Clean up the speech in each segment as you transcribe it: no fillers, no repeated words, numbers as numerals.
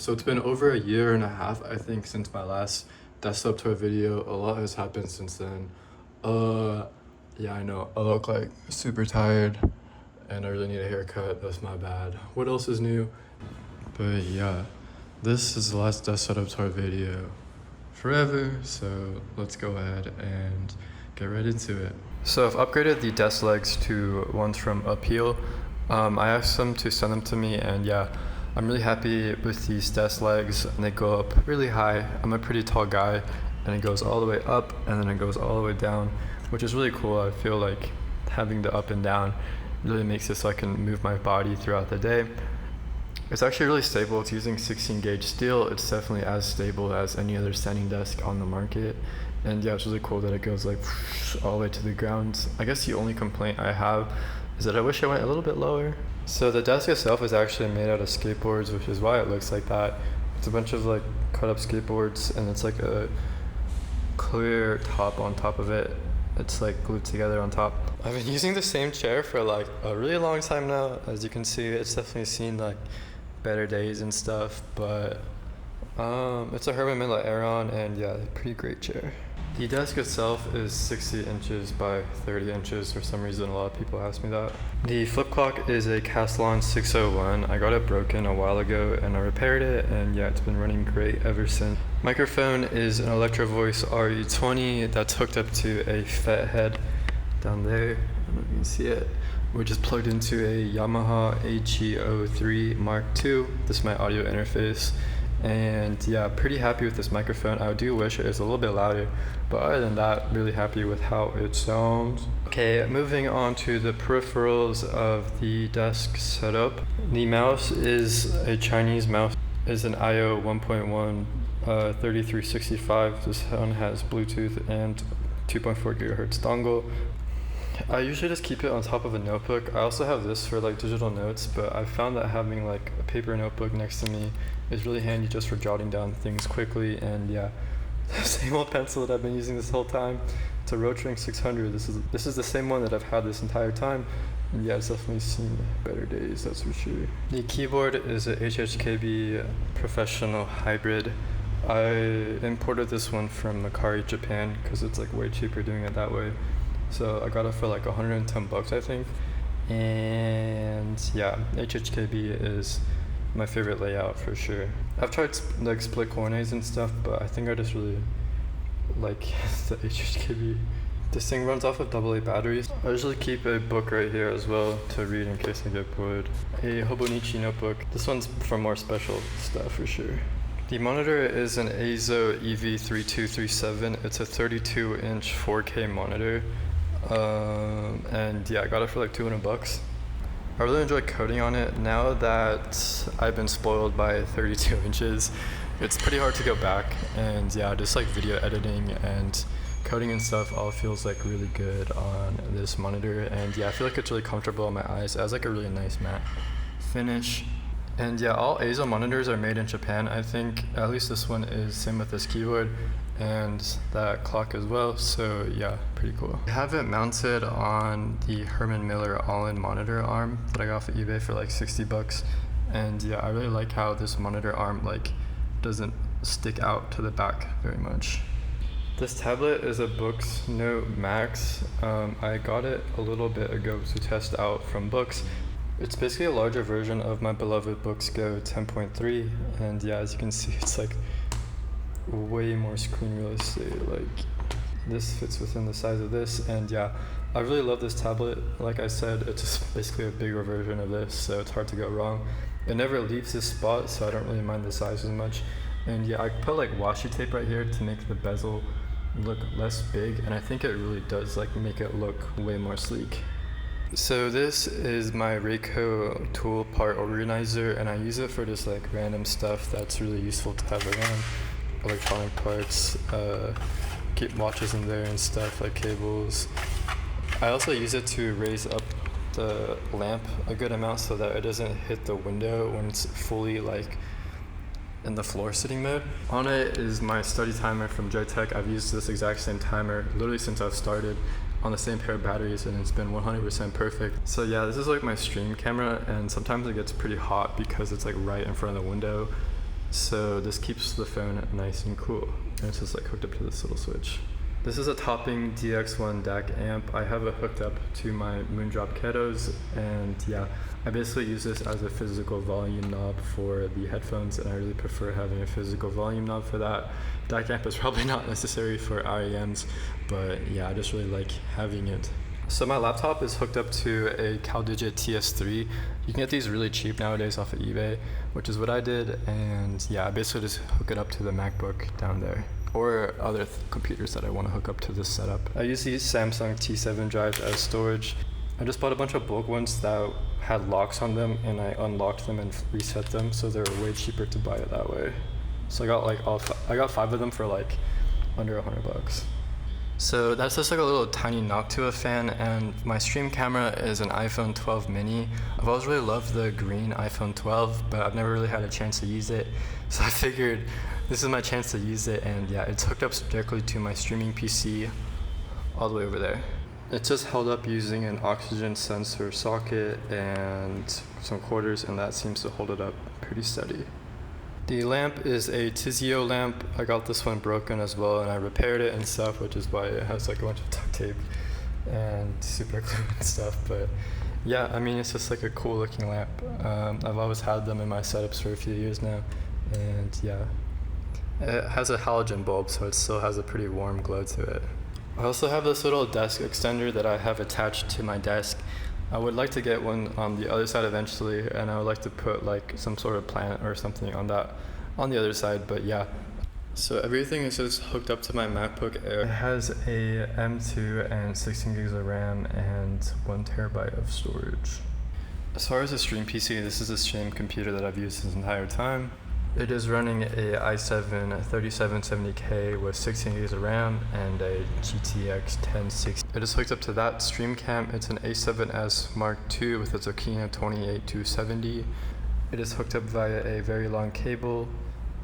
So it's been over a year and a half, I think, since my last desktop tour video. A lot has happened since then. Yeah, I know. I look like super tired and I really need a haircut. That's my bad. What else is new? But yeah, this is the last desktop tour video forever. So let's go ahead and get right into it. So I've upgraded the desk legs to ones from Upheal. I asked them to send them to me, and yeah, I'm really happy with these desk legs, and they go up really high. I'm a pretty tall guy, and it goes all the way up and then it goes all the way down, which is really cool. I feel like having the up and down really makes it so I can move my body throughout the day. It's actually really stable. It's using 16 gauge steel. It's definitely as stable as any other standing desk on the market. And yeah, it's really cool that it goes like all the way to the ground. I guess the only complaint I have is that I wish I went a little bit lower. So the desk itself is actually made out of skateboards, which is why it looks like that. It's a bunch of like cut up skateboards, and it's like a clear top on top of it. It's like glued together on top. I've been using the same chair for like a really long time now. As you can see, it's definitely seen like better days and stuff, but it's a Herman Miller Aeron, and yeah, pretty great chair. The desk itself is 60 inches by 30 inches. For some reason, a lot of people ask me that. The flip clock is a Castellan 601. I got it broken a while ago and I repaired it, and yeah, it's been running great ever since. Microphone is an Electro Voice RE20 that's hooked up to a FET head down there. I don't know if you can see it. Which is plugged into a Yamaha HE03 Mark II. This is my audio interface. And yeah, pretty happy with this microphone. I do wish it was a little bit louder, but other than that, really happy with how it sounds. Okay, moving on to the peripherals of the desk setup. The mouse is a Chinese mouse. It's an IO 1.1 3365. This one has Bluetooth and 2.4 gigahertz dongle. I usually just keep it on top of a notebook. I also have this for like digital notes, but I found that having like a paper notebook next to me is really handy just for jotting down things quickly. And yeah, the same old pencil that I've been using this whole time. It's a Rotring 600. This is the same one that I've had this entire time. And yeah, it's definitely seen better days, that's for sure. The keyboard is a HHKB Professional Hybrid. I imported this one from Macari, Japan, because it's like way cheaper doing it that way. So I got it for like 110 bucks, I think. And yeah, HHKB is my favorite layout for sure. I've tried like split corners and stuff, but I think I just really like the HHKB. This thing runs off of AA batteries. I usually keep a book right here as well to read in case I get bored. A Hobonichi notebook. This one's for more special stuff for sure. The monitor is an Eizo EV3237. It's a 32-inch 4K monitor. And yeah, I got it for like 200 bucks. I really enjoy coding on it. Now that I've been spoiled by 32 inches, it's pretty hard to go back. And yeah, just like video editing and coding and stuff all feels like really good on this monitor. And yeah, I feel like it's really comfortable on my eyes. It has like a really nice matte finish. And yeah, all Eizo monitors are made in Japan. I think at least this one is, same with this keyboard and that clock as well. So yeah, pretty cool. I have it mounted on the Herman Miller all-in monitor arm that I got off of eBay for like 60 bucks. And yeah, I really like how this monitor arm like doesn't stick out to the back very much. This tablet is a Books Note Max. I got it a little bit ago to test out from Books. It's basically a larger version of my beloved Books Go 10.3, and yeah, as you can see, it's like way more screen real estate. Like this fits within the size of this, and yeah, I really love this tablet. Like I said, it's just basically a bigger version of this, so it's hard to go wrong. It never leaves this spot, so I don't really mind the size as much. And yeah, I put like washi tape right here to make the bezel look less big, and I think it really does like make it look way more sleek. So this is my Reiko tool part organizer, and I use it for just like random stuff that's really useful to have around. Electronic parts, keep watches in there and stuff like cables. I also use it to raise up the lamp a good amount so that it doesn't hit the window when it's fully like in the floor sitting mode. On it is my study timer from Joytech. I've used this exact same timer literally since I've started on the same pair of batteries, and it's been 100% perfect. So yeah, this is like my stream camera, and sometimes it gets pretty hot because it's like right in front of the window. So this keeps the phone nice and cool. And it's just like hooked up to this little switch. This is a Topping DX1 DAC amp. I have it hooked up to my Moondrop Ketos, and yeah, I basically use this as a physical volume knob for the headphones, and I really prefer having a physical volume knob for that. DAC amp is probably not necessary for REMs, but yeah, I just really like having it. So my laptop is hooked up to a CalDigit TS3. You can get these really cheap nowadays off of eBay, which is what I did, and yeah, I basically just hook it up to the MacBook down there, or other computers that I want to hook up to this setup. I use these Samsung T7 drives as storage. I just bought a bunch of bulk ones that had locks on them, and I unlocked them and reset them, so they're way cheaper to buy it that way. So I got 5 of them for like under $100. So that's just like a little tiny Noctua fan, and my stream camera is an iPhone 12 mini. I've always really loved the green iPhone 12, but I've never really had a chance to use it. So I figured this is my chance to use it, and yeah, it's hooked up directly to my streaming PC all the way over there. It's just held up using an oxygen sensor socket and some quarters, and that seems to hold it up pretty steady. The lamp is a Tizio lamp. I got this one broken as well, and I repaired it and stuff, which is why it has like a bunch of duct tape and super glue and stuff. But yeah, I mean, it's just like a cool looking lamp. I've always had them in my setups for a few years now, and yeah, it has a halogen bulb, so it still has a pretty warm glow to it. I also have this little desk extender that I have attached to my desk. I would like to get one on the other side eventually, and I would like to put like some sort of plant or something on that on the other side, but yeah. So everything is just hooked up to my MacBook Air. It has a M2 and 16 gigs of RAM and 1 terabyte of storage. As far as the stream PC, this is the same computer that I've used this entire time. It is running a i7 3770K with 16 gigs of RAM and a GTX 1060. It is hooked up to that stream cam. It's an A7S Mark II with a Tokina 28270. It is hooked up via a very long cable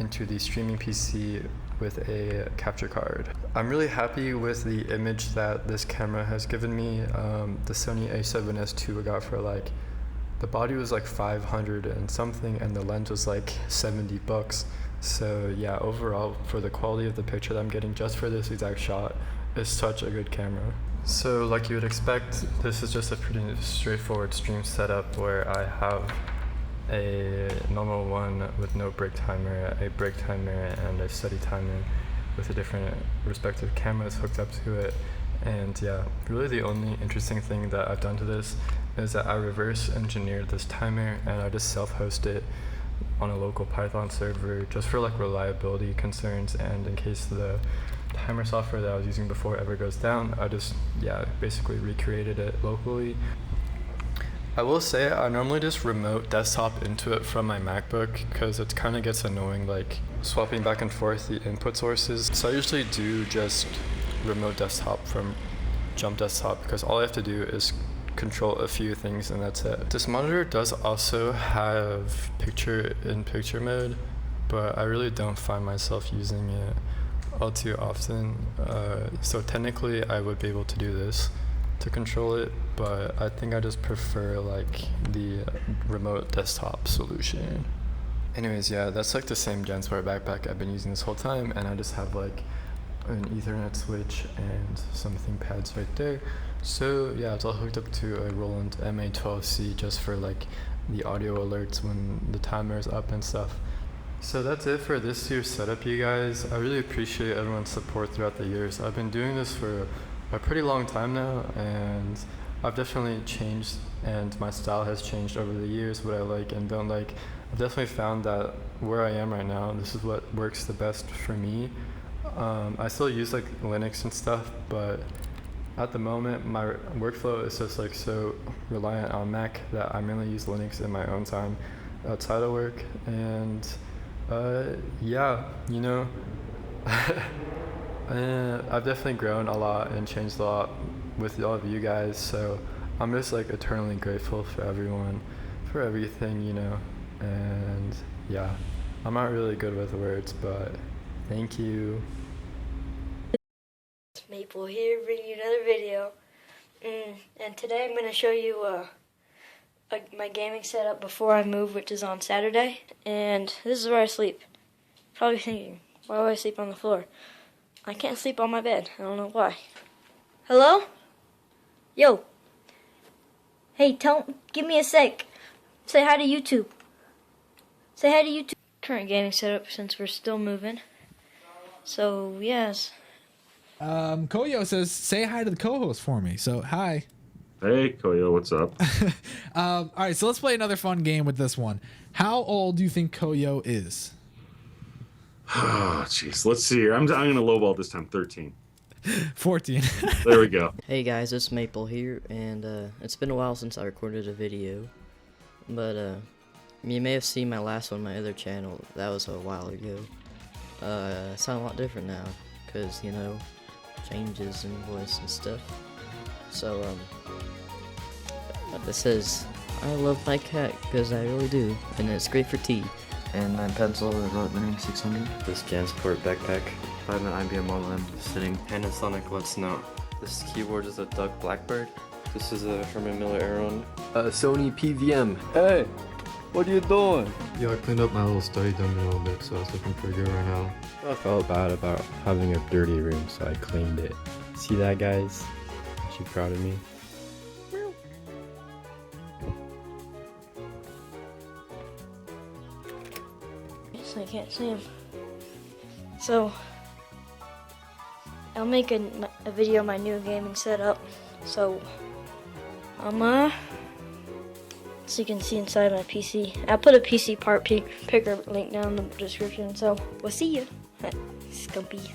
into the streaming PC with a capture card. I'm really happy with the image that this camera has given me. The Sony A7S II I got for like, the body was like 500 and something, and the lens was like $70. So yeah, overall, for the quality of the picture that I'm getting just for this exact shot, is such a good camera. So like you would expect, this is just a pretty straightforward stream setup where I have a normal one with no break timer, a break timer, and a steady timer with the different respective cameras hooked up to it. And yeah, really the only interesting thing that I've done to this is that I reverse engineered this timer, and I just self-host it on a local Python server just for like reliability concerns, and in case the timer software that I was using before ever goes down, I just basically recreated it locally. I will say I normally just remote desktop into it from my MacBook because it kind of gets annoying like swapping back and forth the input sources. So I usually do just remote desktop from Jump Desktop because all I have to do is control a few things and that's it. This monitor does also have picture-in-picture mode, but I really don't find myself using it all too often. So technically I would be able to do this to control it, but I think I just prefer like the remote desktop solution. Anyways, yeah, that's like the same Janspire backpack I've been using this whole time, and I just have like an Ethernet switch and some ThinkPads right there. So yeah, it's all hooked up to a Roland MA12C just for like the audio alerts when the timer is up and stuff. So that's it for this year's setup, you guys. I really appreciate everyone's support throughout the years. I've been doing this for a pretty long time now, and I've definitely changed, and my style has changed over the years, what I like and don't like. I've definitely found that where I am right now, this is what works the best for me. I still use like Linux and stuff, but at the moment my workflow is just like so reliant on Mac that I mainly use Linux in my own time outside of work. And yeah, you know, I've definitely grown a lot and changed a lot with all of you guys, so I'm just like eternally grateful for everyone, for everything, you know. And yeah, I'm not really good with words, but thank you. Maple here, bringing you another video, and today I'm going to show you my gaming setup before I move, which is on Saturday, and this is where I sleep. probably thinking, why do I sleep on the floor? I can't sleep on my bed. I don't know why. Hello? Yo. Hey, give me a sec. Say hi to YouTube. Say hi to YouTube. Current gaming setup since we're still moving. So, yes. Koyo says, say hi to the co-host for me. So, hi. Hey, Koyo, what's up? All right, so let's play another fun game with this one. How old do you think Koyo is? Oh, jeez. Let's see here. I'm going to lowball this time. 13. 14. There we go. Hey guys, it's Maple here, and it's been a while since I recorded a video, but you may have seen my last one on my other channel. That was a while ago. I sound a lot different now, because, you know, changes in voice and stuff. So, this says, I love my cat, because I really do, and it's great for tea. And my pencil is Rotring 600. This JanSport backpack. I have an IBM Model M sitting. Panasonic Let's Note. This keyboard is a Duck Blackbird. This is a Herman Miller Aeron. Sony PVM. Hey, what are you doing? Yeah, I cleaned up my little study dungeon a little bit, so it's looking pretty good right now. I felt bad about having a dirty room, so I cleaned it. See that, guys? Aren't you proud of me? Yes, I can't see him. So, I'll make a video of my new gaming setup. So, so you can see inside my PC. I'll put a PC part picker link down in the description. So, we'll see you. Scumpy.